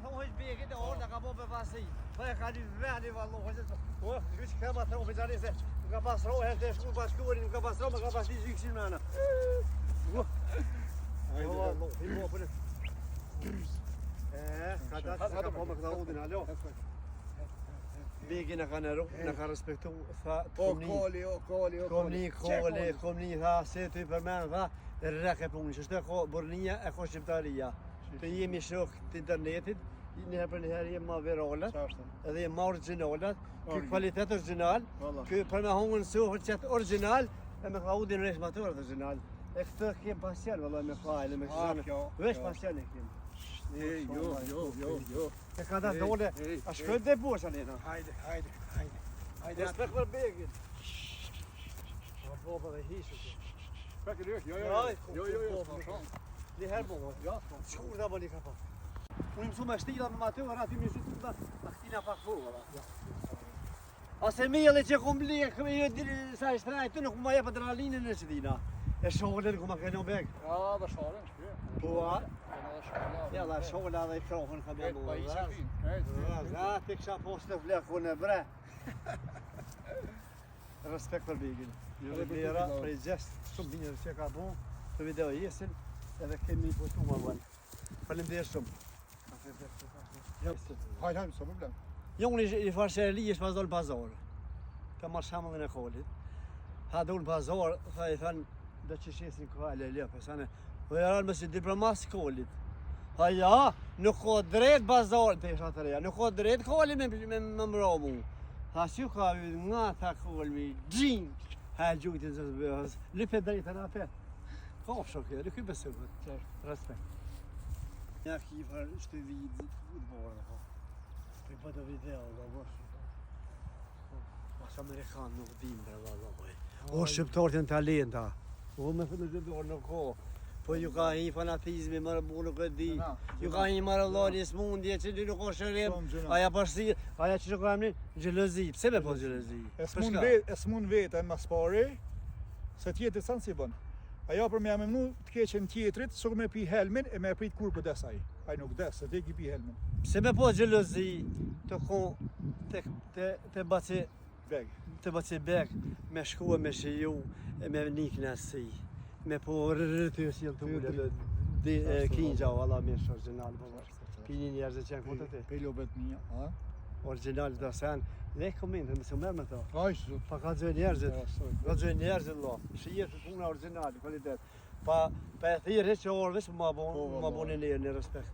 thonë hiç bie këtë orë ka po pasi. Po e ka dy vëni vallohet. Po, hiç ka ma thonë bizarre se ka pas rohe të shku bashkurin, ka pas rohe, ka pas diçka kështu nëna. Ka po më këta udin, alo? Begi në ka nëru, në ka respektu, tha, kom një, tha, se të i përmenë, tha, rrek e punë, që shtë e ko burnia, e ko shqiptaria. Të jemi shok të internetit, njëherë për njëherë jemi ma viralat, edhe jemi ma originalat, ky kvalitet original, ky për me hongën suhër qëtë original, e me ka udin resh maturët original. E këtë kem pasjen, vëllaj, me fajle, me kështënë, vesh pasjen e kem. Jo. E ka da dole, a shkojnë dhe bosh alena. Hajde. Respekt për begin. A boba dhe hishu që. Spek e lirë, jo. Një herë boba. Shkur dhe bëni ka pa. Unë mësu me shtila me matë, rati me zhitu da, a këtina pak fuga. Ase mele që kom blek, sa i shtrajtë, nuk më jep adrenalinën e që dina. E shohëllën ku ma kënë beg. Ja, dhe shohëllën, shpje. Po, ja, dhe shohëllë dhe i krohën ka me më. Ja, të kësha poshtë të flekun e bre. Respekt për begin. Një blera, prej gjest, shumë binjërë që ka bu, të video jesin, edhe kemi postu ma bënë. Falemderit shumë. Hajde, së problem. Jo, unë i farshërli ishë pas dollë bazar. Ka marrë shamëllin e kolit. Ha dollë bazar, tha i thënë, dhe që shesin kohale e lëpë, sane, po e rarë me si diplomas kolit. Ha ja, nuk ka drejt bazar, të isha të reja, nuk ka drejt kolit me mëra mu. Ha si ka nga ta kolmi, gjin, ha gjujtin zë zbëhës, lype drejt e na pe. Ka shokë, lype besu, respekt. Ja kifar, ishte vidë, futbolë, ha. Për bëtë video, da bësh. Mas Amerikan nuk dim, bre, valla, o shqiptarët janë talenta. O me thënë që dorë nuk ko. Po ju ka një fanatizmi, mërë bu nuk e di. Ju ka një marëllari smundje që nuk o shërim. Aja përsi, aja që ka emnin, gjelëzi. Pse me po gjelëzi? E s'mun vetë e mas pari, se tjetë sanë si bënë. Aja për me amemnu të keqen tjetrit, së me pi helmin e me prit kur për desaj. Aj nuk des, se te ki pi helmin. Pse me po gjelëzi të kon të baci Beg. Të baci beg, me shkua me shiju, me nik nësi. Me po rrëty si të ule, kinja o Allah mirë original. Pini njerëzë që janë kontë të. Pe lobet mija, ha? Original të sen, le komente, më se mërë me ta. Ajshë. Pa ka dzoj njerëzit, lo. Shije të puna original, kvalitet. Pa e thirë që orëvis, ma bonin e një respekt.